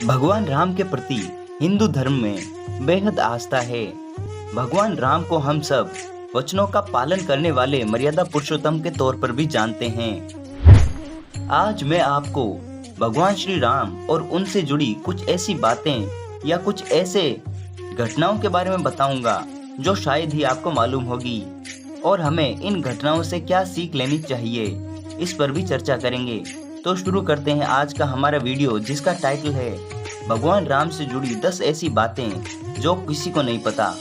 भगवान राम के प्रति हिंदू धर्म में बेहद आस्था है। भगवान राम को हम सब वचनों का पालन करने वाले मर्यादा पुरुषोत्तम के तौर पर भी जानते हैं। आज मैं आपको भगवान श्री राम और उनसे जुड़ी कुछ ऐसी बातें या कुछ ऐसे घटनाओं के बारे में बताऊंगा जो शायद ही आपको मालूम होगी और हमें इन घटनाओं से क्या सीख लेनी चाहिए, इस पर भी चर्चा करेंगे। तो शुरू करते हैं आज का हमारा वीडियो, जिसका टाइटल है भगवान राम से जुड़ी 10 ऐसी बातें जो किसी को नहीं पता।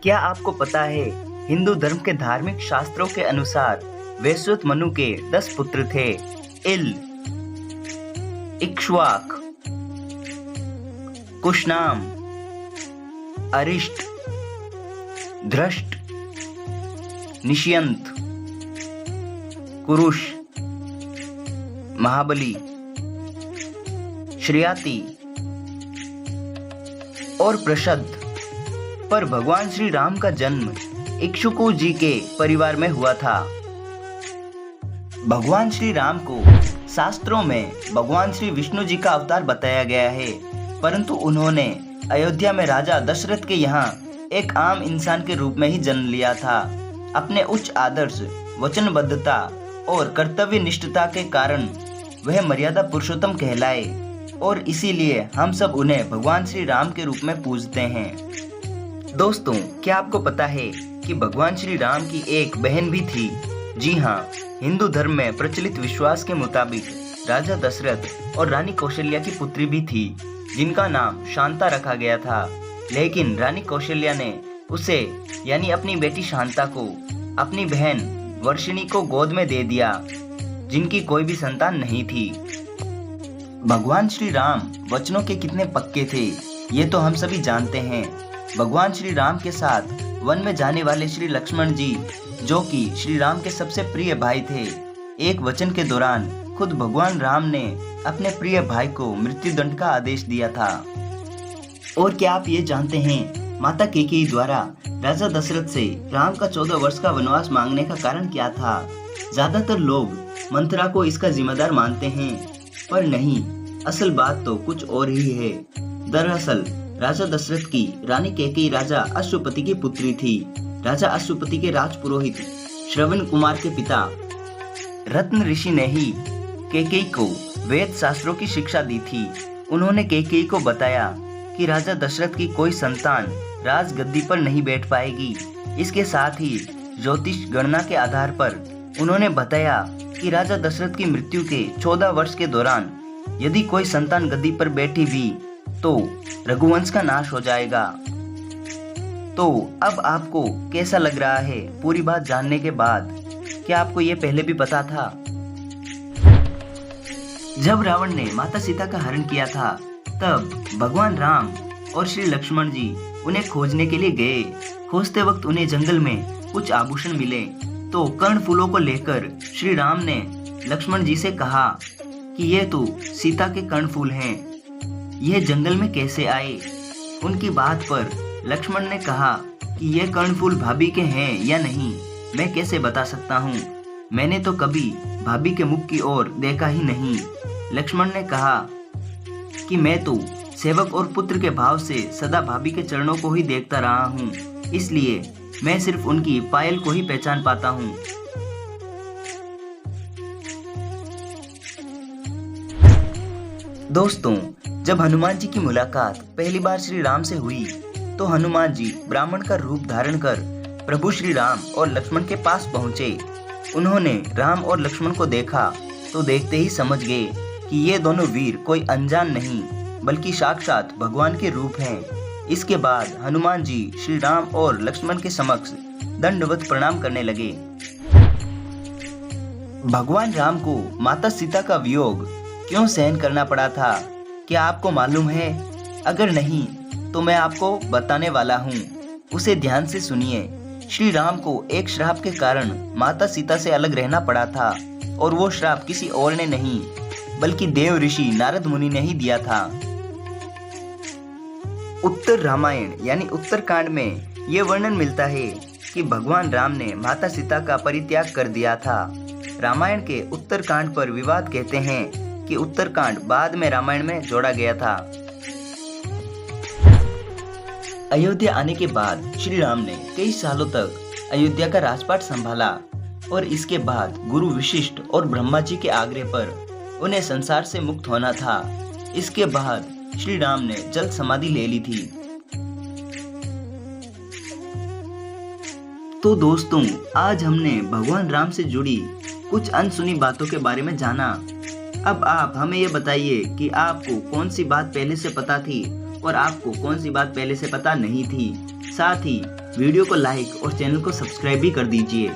क्या आपको पता है, हिंदू धर्म के धार्मिक शास्त्रों के अनुसार वैश्वत मनु के 10 पुत्र थे। इल, इक्ष्वाक, कुशनाम, अरिष्ट, धृष्ट, निष्यंत, कुरुष, महाबली, श्रेयाति और प्रशद। पर भगवान श्री राम का जन्म इक्ष्वाकु जी के परिवार में हुआ था। भगवान श्री राम को शास्त्रों में भगवान श्री विष्णु जी का अवतार बताया गया है, परंतु उन्होंने अयोध्या में राजा दशरथ के यहाँ एक आम इंसान के रूप में ही जन्म लिया था। अपने उच्च आदर्श, वचनबद्धता और कर्तव्य निष्ठता के कारण वह मर्यादा पुरुषोत्तम कहलाए और इसीलिए हम सब उन्हें भगवान श्री राम के रूप में पूजते हैं। दोस्तों, क्या आपको पता है कि भगवान श्री राम की एक बहन भी थी? जी हाँ, हिंदू धर्म में प्रचलित विश्वास के मुताबिक राजा दशरथ और रानी कौशल्या की पुत्री भी थी, जिनका नाम शांता रखा गया था। लेकिन रानी कौशल्या ने उसे यानी अपनी बेटी शांता को अपनी बहन वर्षिणी को गोद में दे दिया, जिनकी कोई भी संतान नहीं थी। भगवान श्री राम वचनों के कितने पक्के थे, ये तो हम सभी जानते हैं। भगवान श्री राम के साथ वन में जाने वाले श्री लक्ष्मण जी, जो कि श्री राम के सबसे प्रिय भाई थे, एक वचन के दौरान खुद भगवान राम ने अपने प्रिय भाई को मृत्युदंड का आदेश दिया था। और क्या आप ये जानते हैं, माता कैकेयी द्वारा राजा दशरथ से राम का 14 वर्ष का वनवास मांगने का कारण क्या था? ज्यादातर लोग मंथरा को इसका जिम्मेदार मानते हैं, पर नहीं, असल बात तो कुछ और ही है। दरअसल राजा दशरथ की रानी कैकेयी राजा अश्वपति की पुत्री थी। राजा अश्वपति के राजपुरोहित श्रवण कुमार के पिता रत्न ऋषि ने ही कैकेयी को वेद शास्त्रों की शिक्षा दी थी। उन्होंने कैकेयी को बताया कि राजा दशरथ की कोई संतान राजगद्दी पर नहीं बैठ पाएगी। इसके साथ ही ज्योतिष गणना के आधार पर उन्होंने बताया कि राजा दशरथ की मृत्यु के 14 वर्ष के दौरान यदि कोई संतान गद्दी पर बैठी भी तो रघुवंश का नाश हो जाएगा। तो अब आपको कैसा लग रहा है पूरी बात जानने के बाद? क्या आपको ये पहले भी पता था? जब रावण ने माता सीता का हरण किया था, तब भगवान राम और श्री लक्ष्मण जी उन्हें खोजने के लिए गए। खोजते वक्त उन्हें जंगल में कुछ आभूषण मिले, तो कर्ण फूलों को लेकर श्री राम ने लक्ष्मण जी से कहा कि ये तो सीता के कर्ण फूल हैं, यह जंगल में कैसे आए? उनकी बात पर लक्ष्मण ने कहा कि ये कर्ण फूल भाभी के हैं या नहीं, मैं कैसे बता सकता हूँ, मैंने तो कभी भाभी के मुख की ओर देखा ही नहीं। लक्ष्मण ने कहा कि मैं तो सेवक और पुत्र के भाव से सदा भाभी के चरणों को ही देखता रहा हूँ, इसलिए मैं सिर्फ उनकी पायल को ही पहचान पाता हूँ। दोस्तों, जब हनुमान जी की मुलाकात पहली बार श्री राम से हुई, तो हनुमान जी ब्राह्मण का रूप धारण कर प्रभु श्री राम और लक्ष्मण के पास पहुँचे। उन्होंने राम और लक्ष्मण को देखा तो देखते ही समझ गए कि ये दोनों वीर कोई अनजान नहीं, बल्कि साक्षात भगवान के रूप हैं। इसके बाद हनुमान जी श्री राम और लक्ष्मण के समक्ष दंडवत प्रणाम करने लगे। भगवान राम को माता सीता का वियोग क्यों सहन करना पड़ा था, क्या आपको मालूम है? अगर नहीं तो मैं आपको बताने वाला हूँ, उसे ध्यान से सुनिए। श्री राम को एक श्राप के कारण माता सीता से अलग रहना पड़ा था, और वो श्राप किसी और ने नहीं बल्कि देव ऋषि नारद मुनि ने ही दिया था। उत्तर रामायण यानी उत्तरकांड में ये वर्णन मिलता है कि भगवान राम ने माता सीता का परित्याग कर दिया था। रामायण के उत्तरकांड पर विवाद कहते हैं कि उत्तरकांड बाद में रामायण में जोड़ा गया था। अयोध्या आने के बाद श्री राम ने कई सालों तक अयोध्या का राजपाट संभाला और इसके बाद गुरु वशिष्ठ और ब्रह्मा जी के आग्रह पर उन्हें संसार से मुक्त होना था। इसके बाद श्री राम ने जल समाधि ले ली थी। तो दोस्तों, आज हमने भगवान राम से जुड़ी कुछ अनसुनी बातों के बारे में जाना। अब आप हमें ये बताइए कि आपको कौन सी बात पहले से पता थी और आपको कौन सी बात पहले से पता नहीं थी। साथ ही वीडियो को लाइक और चैनल को सब्सक्राइब भी कर दीजिए।